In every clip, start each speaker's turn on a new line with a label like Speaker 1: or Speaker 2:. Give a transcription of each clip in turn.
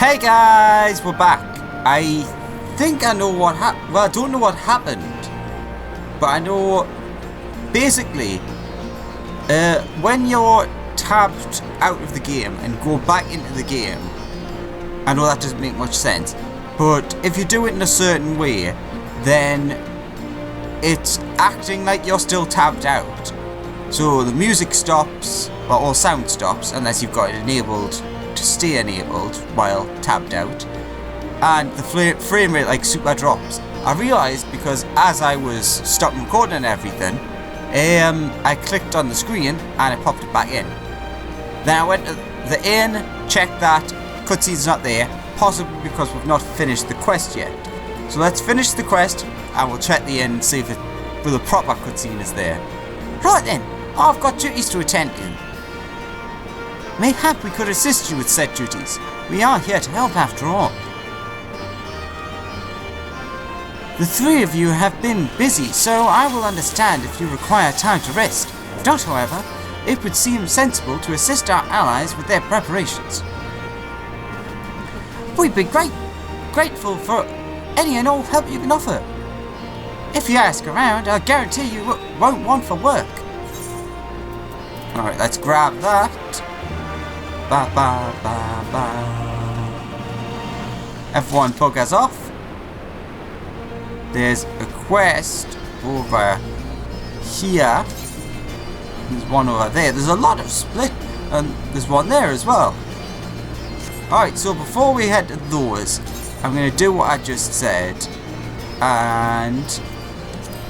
Speaker 1: Hey guys, we're back. I think I know what happened. Well, I don't know what happened, but I know basically when you're tabbed out of the game and go back into the game, I know that doesn't make much sense, but if you do it in a certain way, then it's acting like you're still tabbed out. So the music stops, well, all sound stops, unless you've got it enabled to stay enabled while tabbed out, and the frame rate like super drops. I realised because as I was stopping recording and everything, I clicked on the screen and it popped it back in. Then I went to the inn, checked that cutscene's not there, possibly because we've not finished the quest yet. So let's finish the quest and we'll check the inn and see if the proper cutscene is there. Right then, I've got duties to attend to. Mayhap we could assist you with said duties. We are here to help after all. The three of you have been busy, so I will understand if you require time to rest. If not, however, it would seem sensible to assist our allies with their preparations. We'd be grateful for any and all help you can offer. If you ask around, I guarantee you won't want for work. Alright, let's grab that. Ba ba ba ba. F1 buggers off. There's a quest over here. There's one over there. There's a lot of split, and there's one there as well. Alright, so before we head to those, I'm going to do what I just said and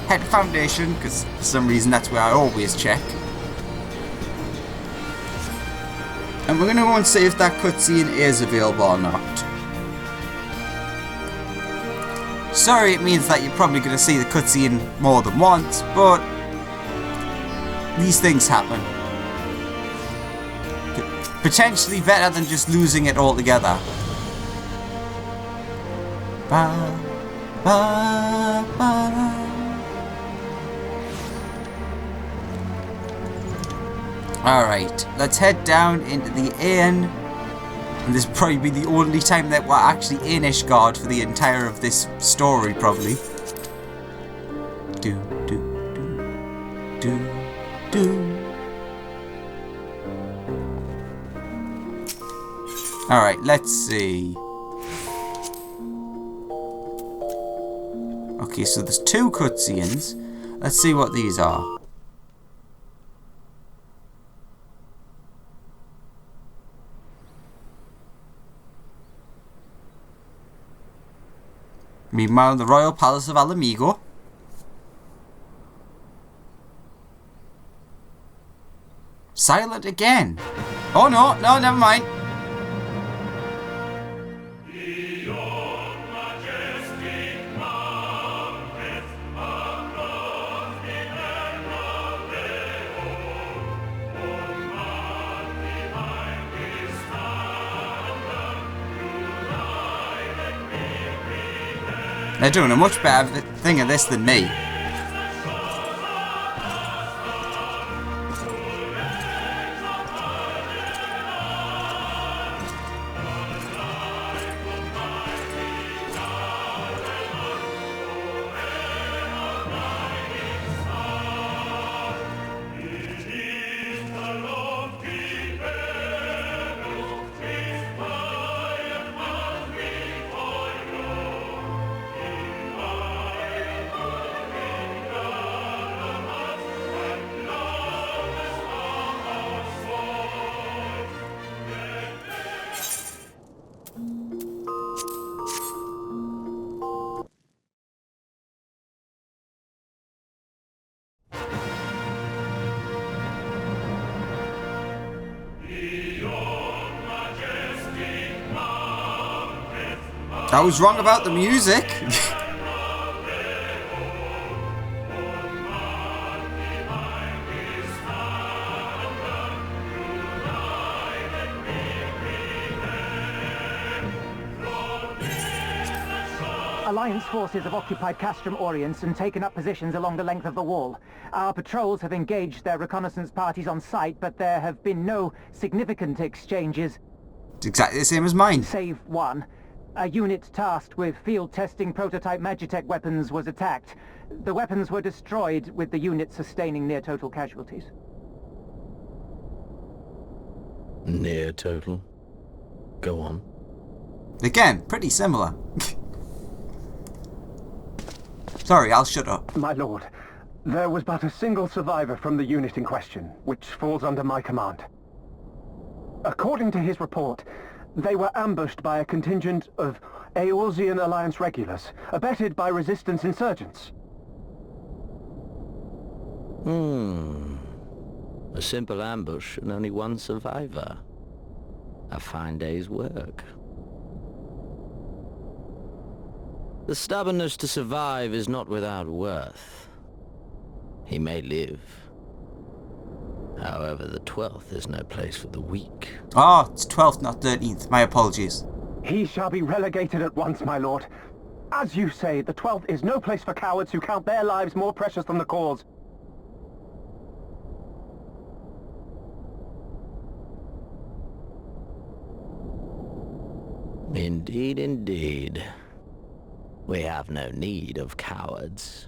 Speaker 1: head to Foundation, because for some reason that's where I always check. And we're going to go and see if that cutscene is available or not. Sorry, it means that you're probably going to see the cutscene more than once, but these things happen. Potentially better than just losing it altogether. Ba, ba, ba. Alright, let's head down into the inn. And this will probably be the only time that we're actually in Ishgard for the entire of this story, probably. Do, do, do, do, do. Alright, let's see. Okay, so there's two cutscenes. Let's see what these are. Meanwhile, in the Royal Palace of Alamigo. Silent again. Oh no, no, never mind. They're doing a much better thing of this than me. I was wrong about the music.
Speaker 2: Alliance forces have occupied Castrum Orients and taken up positions along the length of the wall. Our patrols have engaged their reconnaissance parties on site, but there have been no significant exchanges.
Speaker 1: It's exactly the same as mine.
Speaker 2: Save one. A unit tasked with field testing prototype Magitech weapons was attacked. The weapons were destroyed, with the unit sustaining near total casualties.
Speaker 3: Near total? Go on.
Speaker 1: Again, pretty similar. Sorry, I'll shut up.
Speaker 4: My lord, there was but a single survivor from the unit in question, which falls under my command. According to his report, they were ambushed by a contingent of Eorzean Alliance regulars, abetted by resistance insurgents.
Speaker 3: A simple ambush and only one survivor. A fine day's work. The stubbornness to survive is not without worth. He may live. However, the 12th is no place for the weak.
Speaker 1: Oh, it's 12th, not 13th. My apologies.
Speaker 4: He shall be relegated at once, my lord. As you say, the 12th is no place for cowards who count their lives more precious than the cause.
Speaker 3: Indeed, indeed. We have no need of cowards.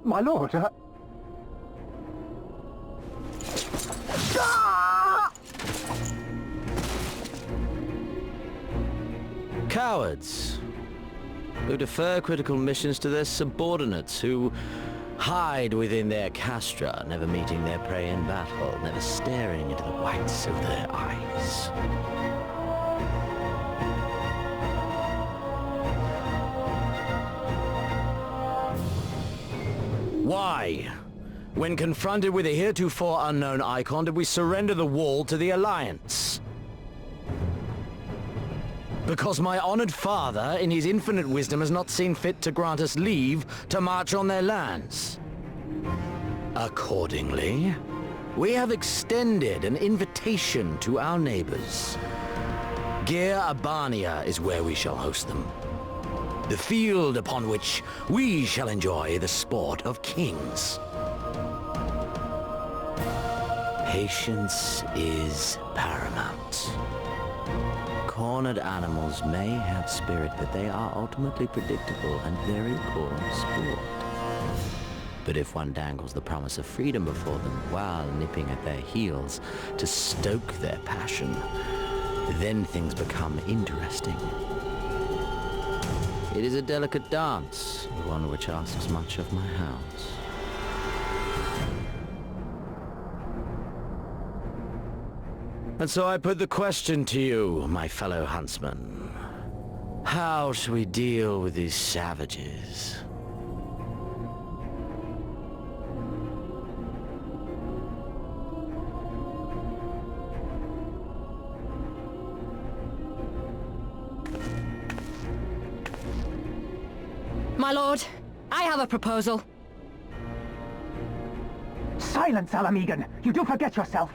Speaker 4: My lord,
Speaker 3: Cowards who defer critical missions to their subordinates, who hide within their castra, never meeting their prey in battle, never staring into the whites of their eyes. Why, when confronted with a heretofore unknown icon, did we surrender the wall to the Alliance? Because my honored father, in his infinite wisdom, has not seen fit to grant us leave to march on their lands. Accordingly, we have extended an invitation to our neighbors. Gir Abania is where we shall host them. The field upon which we shall enjoy the sport of kings. Patience is paramount. Cornered animals may have spirit, but they are ultimately predictable and very poor sport. But if one dangles the promise of freedom before them while nipping at their heels to stoke their passion, then things become interesting. It is a delicate dance, one which asks much of my house. And so I put the question to you, my fellow huntsman. How shall we deal with these savages?
Speaker 5: My lord, I have a proposal.
Speaker 2: Silence, Alamegan! You do forget yourself!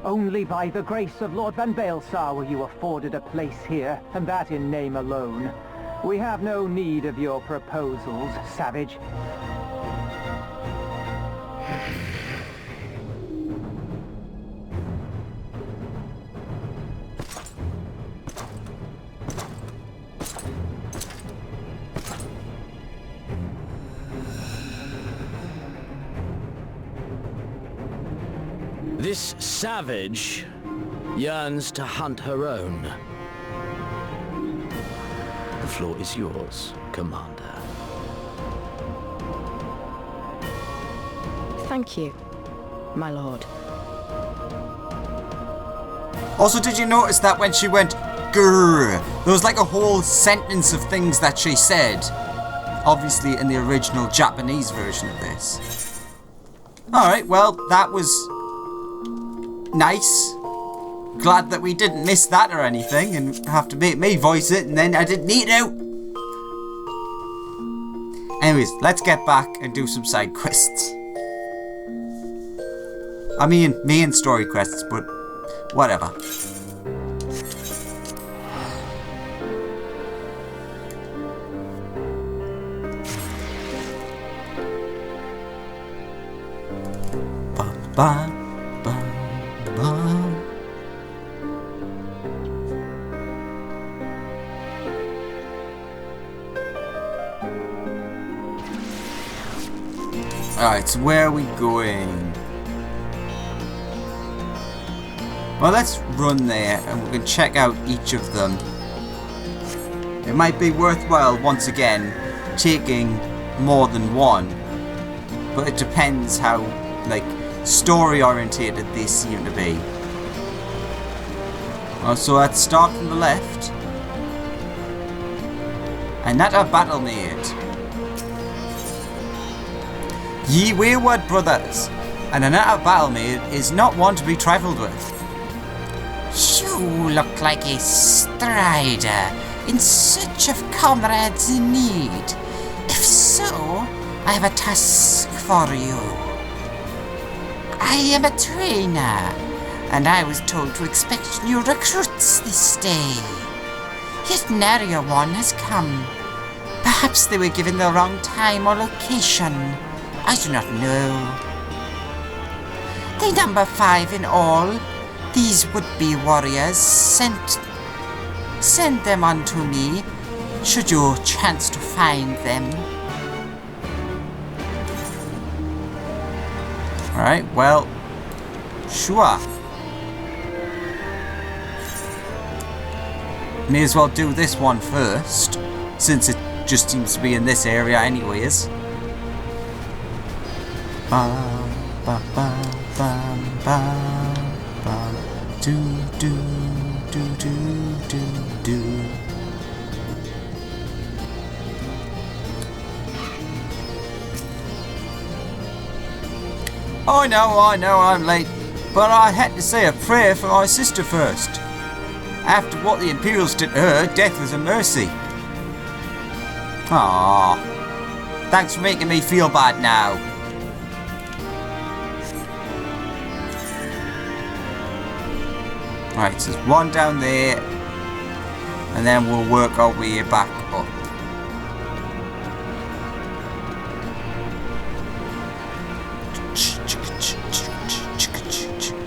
Speaker 2: Only by the grace of Lord Van Baelsar were you afforded a place here, and that in name alone. We have no need of your proposals, savage.
Speaker 3: This savage yearns to hunt her own. The floor is yours, Commander.
Speaker 5: Thank you, my lord.
Speaker 1: Also, did you notice that when she went grrr, there was like a whole sentence of things that she said? Obviously in the original Japanese version of this. Alright, well, that was nice. Glad that we didn't miss that or anything and have to make me voice it, and then I didn't need to. Anyways, let's get back and do some side quests. I mean, main story quests, but whatever. Ba, ba, ba. Alright, so where are we going? Well, let's run there and we can check out each of them. It might be worthwhile, once again, taking more than one. But it depends how, like, story orientated they seem to be. So let's start from the left. Another battle maid. Ye wayward brothers, and another battle maid is not one to be trifled with. You look like a strider in search of comrades in need. If so, I have a task for you. I am a trainer, and I was told to expect new recruits this day. Yet nary one has come. Perhaps they were given the wrong time or location. I do not know. They number 5 in all. These would-be warriors send them unto me, should you chance to find them. Alright, well, sure. May as well do this one first, since it just seems to be in this area anyways. Bam, bam, bam, bam, bam, bam. Do, do, do, do, do, do. I know, I'm late, but I had to say a prayer for my sister first. After what the Imperials did to her, death was a mercy. Aww. Thanks for making me feel bad now. Right, so there's one down there, and then we'll work our way back up.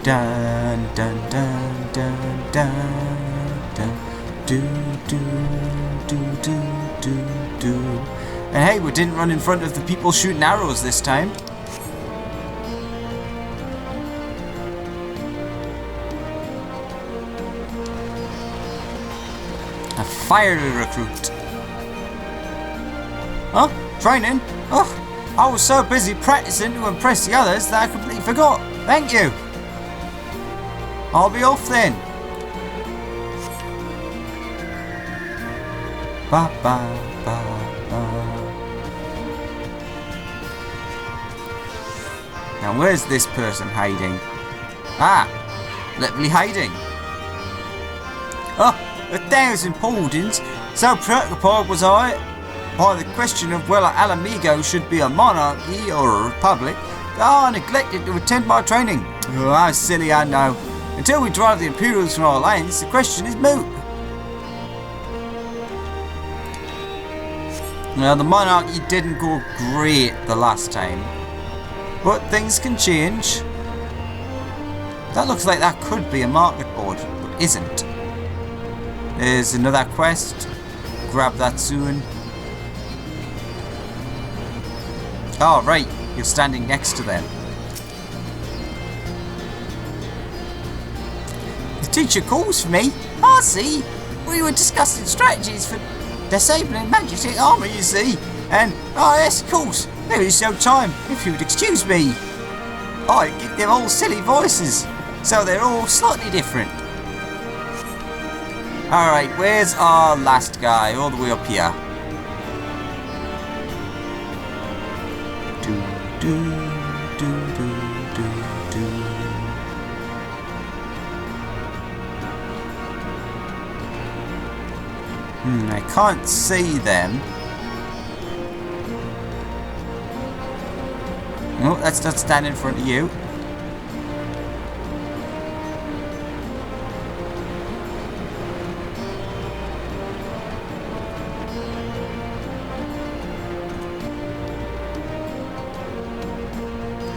Speaker 1: Dun dun dun dun dun dun. Do do do do do do. And hey, we didn't run in front of the people shooting arrows this time. A fiery recruit. Huh? Training? Oh, I was so busy practicing to impress the others that I completely forgot. Thank you. I'll be off then. Ba ba ba ba. Now where's this person hiding? Ah, literally hiding. Oh, 1,000 pauldings. So preoccupied was I by the question of whether Alamigo should be a monarchy or a republic that I neglected to attend my training. Oh, how silly, I know. Until we drive the Imperials from our lands, the question is moot. Now, the monarchy didn't go great the last time, but things can change. That looks like that could be a market board, but isn't. There's another quest. Grab that soon. Oh, right. You're standing next to them. The teacher calls for me. I see. We were discussing strategies for disabling magic armor, you see. And, oh yes, of course. There is no time, if you would excuse me. I give them all silly voices, so they're all slightly different. Alright, where's our last guy? All the way up here. Do, do, do, do, do, do. I can't see them. No, let's not stand in front of you.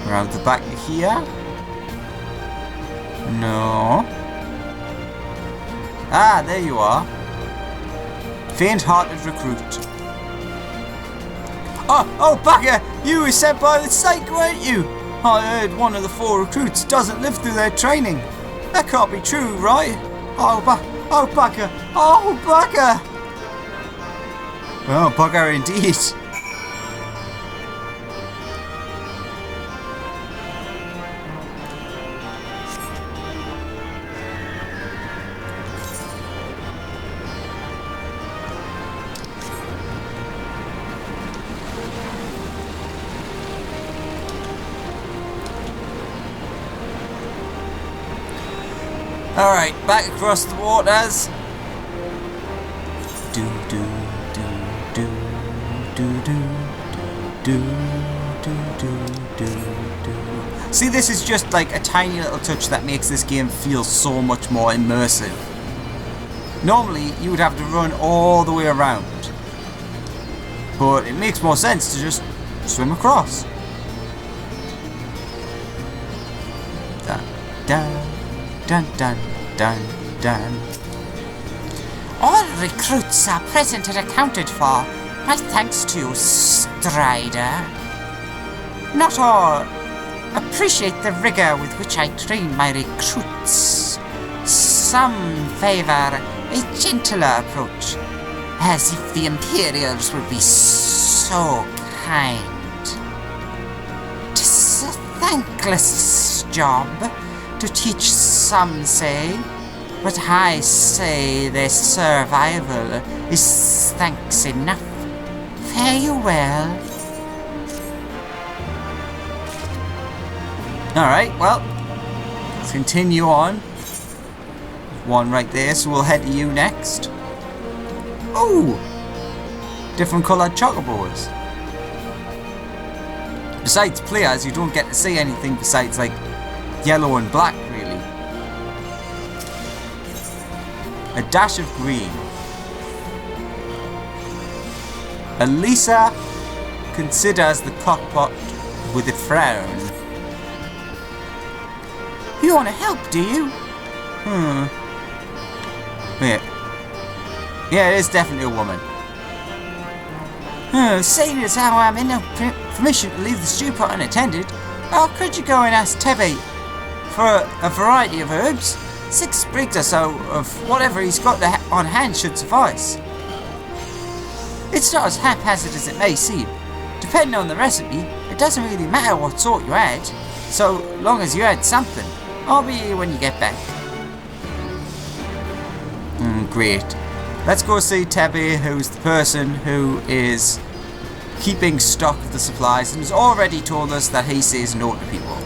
Speaker 1: Around the back here. No. Ah, there you are. Faint-hearted recruit. Oh, bugger! You were sent by the psych, weren't you? I heard one of the 4 recruits doesn't live through their training. That can't be true, right? Oh, bugger! Oh, bugger! Oh, bugger indeed. Alright, back across the waters. Do do do do do do do do do do. See, this is just like a tiny little touch that makes this game feel so much more immersive. Normally, you would have to run all the way around. But it makes more sense to just swim across. Da da. Dun dun dun dun.
Speaker 6: All recruits are present and accounted for. My thanks to you, Strider. Not all appreciate the rigor with which I train my recruits. Some favor a gentler approach, as if the Imperials would be so kind. 'Tis a thankless job to teach, some say, but I say their survival is thanks enough. Fare you well.
Speaker 1: Alright, well, let's continue on. One right there, so we'll head to you next. Oh! Different coloured chocobos. Besides players, you don't get to see anything besides, like, yellow and black, really. A dash of green. Elisa considers the cockpit with a frown.
Speaker 6: You want to help, do you?
Speaker 1: Wait. Yeah, it is definitely a woman.
Speaker 6: Seeing as how I'm in no permission to leave the stew pot unattended, could you go and ask Tebby for a variety of herbs? 6 sprigs or so of whatever he's got on hand should suffice. It's not as haphazard as it may seem. Depending on the recipe, it doesn't really matter what sort you add, so long as you add something. I'll be here when you get back.
Speaker 1: Great. Let's go see Tebby, who's the person who is keeping stock of the supplies and has already told us that he says no to people.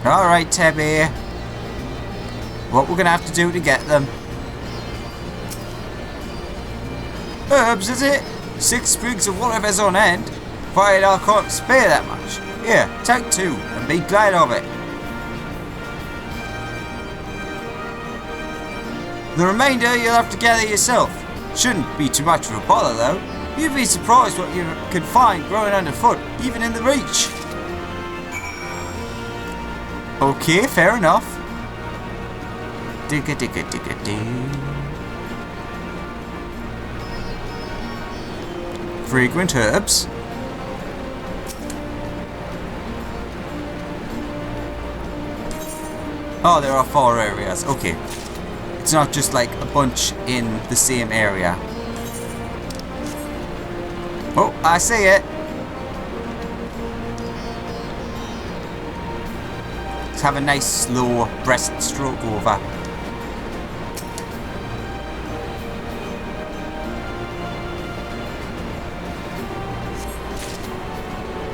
Speaker 1: Alright, Tebby. What we're gonna have to do to get them. Herbs, is it? 6 sprigs of whatever's on hand. Afraid I can't spare that much. Here, take 2 and be glad of it. The remainder you'll have to gather yourself. Shouldn't be too much of a bother though. You'd be surprised what you can find growing underfoot, even in the Reach. Okay, fair enough. Digga digga digga doo. Fragrant herbs. Oh, there are 4 areas. Okay. It's not just like a bunch in the same area. Oh, I see it. Let's have a nice slow breaststroke over.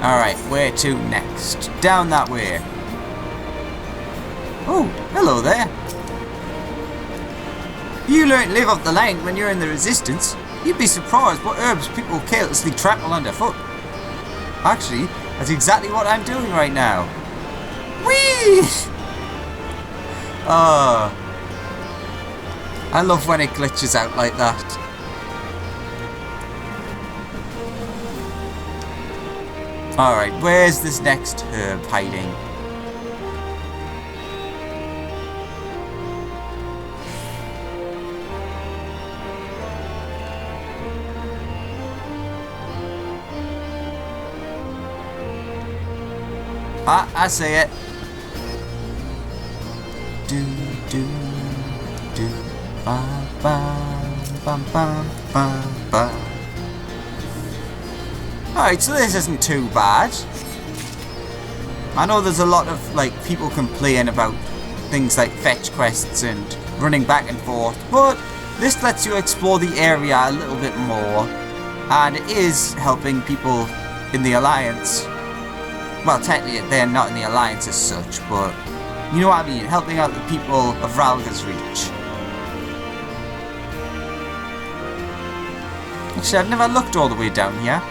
Speaker 1: Alright, where to next? Down that way. Oh, hello there. You learned to live up the line when you're in the Resistance. You'd be surprised what herbs people carelessly trample underfoot. Actually, that's exactly what I'm doing right now. Whee! I love when it glitches out like that. Alright, where's this next herb hiding? Ah, I see it. Do do do bam bam bam bam bam bam. Alright, so this isn't too bad. I know there's a lot of like people complain about things like fetch quests and running back and forth, but this lets you explore the area a little bit more, and it is helping people in the Alliance. Well, technically they're not in the Alliance as such, but you know what I mean, helping out the people of Ralga's Reach. Actually, I've never looked all the way down here.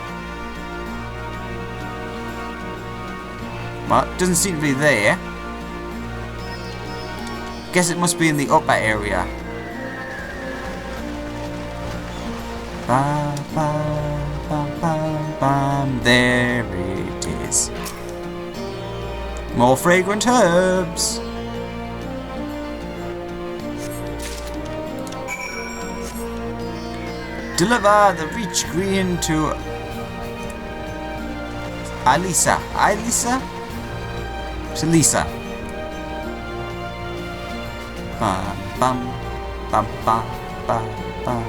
Speaker 1: Well, it doesn't seem to be there. Guess it must be in the upper area. Bam, bam, bam, bam, bam. There it is. More fragrant herbs. Deliver the Reach Green to Alisa. Alisa? To Lisa. Bam bam bam bam bam bam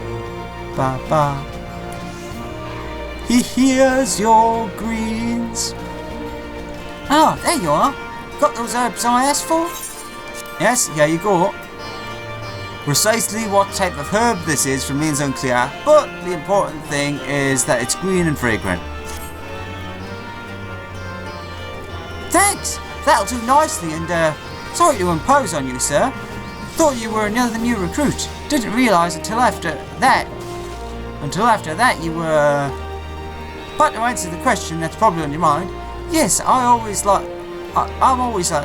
Speaker 1: bam bam. He hears your greens. Oh, there you are. Got those herbs I asked for? Yes, here you go. Precisely what type of herb this is remains unclear, but the important thing is that it's green and fragrant. Thanks! That'll do nicely, and sorry to impose on you, sir. Thought you were another new recruit. Didn't realise until after that you were... But to answer the question that's probably on your mind, yes, I'm always like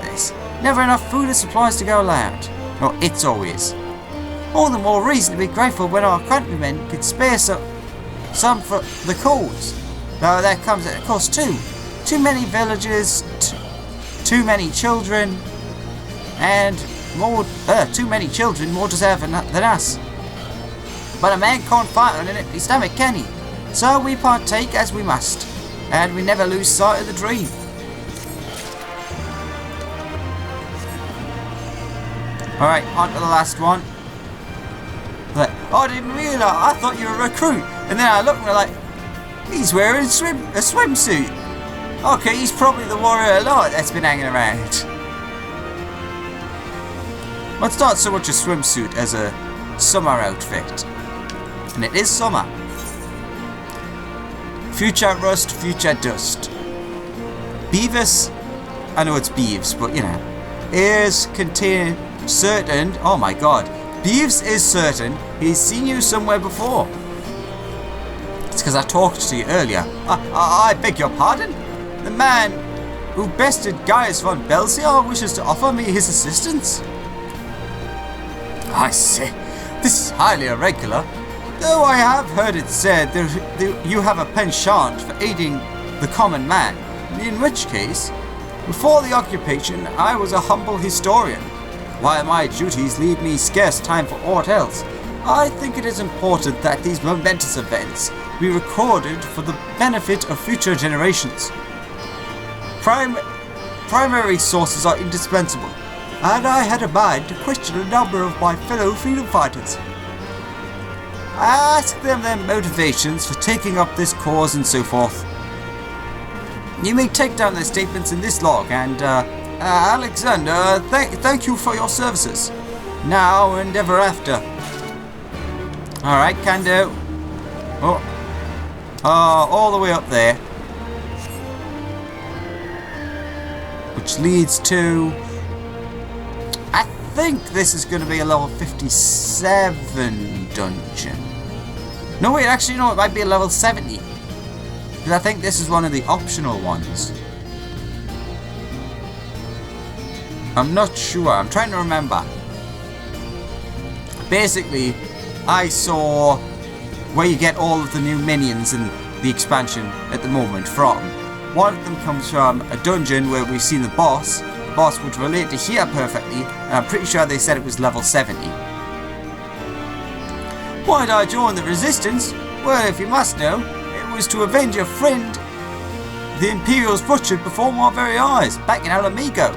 Speaker 1: this. Never enough food and supplies to go around. Well, it's always. All the more reason to be grateful when our countrymen could spare some for the cause. Though that comes at a cost too. Too many villages, too many children, and more deserving than us. But a man can't fight on an empty stomach, can he? So we partake as we must, and we never lose sight of the dream. Alright, on to the last one. Like, I didn't realise, I thought you were a recruit. And then I looked and we're like, he's wearing a swimsuit. Okay, he's probably the warrior elite that's been hanging around. Well, it's not so much a swimsuit as a summer outfit. And it is summer. Future rust, future dust. Beavis, I know it's Beavis, but you know, is contain certain, oh my god, Beavis is certain he's seen you somewhere before. It's because I talked to you earlier. I beg your pardon? The man who bested Gaius von Belsiar wishes to offer me his assistance? I say, this is highly irregular. Though I have heard it said you have a penchant for aiding the common man, in which case, before the occupation, I was a humble historian. While my duties leave me scarce time for aught else, I think it is important that these momentous events be recorded for the benefit of future generations. Primary sources are indispensable, and I had a mind to question a number of my fellow freedom fighters. I asked them their motivations for taking up this cause and so forth. You may take down their statements in this log, and Alexander, thank you for your services, now and ever after. Alright, can do. All the way up there. Which leads to... I think this is going to be a level 57 dungeon. No, wait, actually, no, it might be a level 70. Because I think this is one of the optional ones. I'm not sure. I'm trying to remember. Basically, I saw where you get all of the new minions in the expansion at the moment from. One of them comes from a dungeon where we've seen the boss. The boss would relate to here perfectly, and I'm pretty sure they said it was level 70. Why did I join the Resistance? Well, if you must know, it was to avenge a friend the Imperials butchered before my very eyes, back in Alamigo.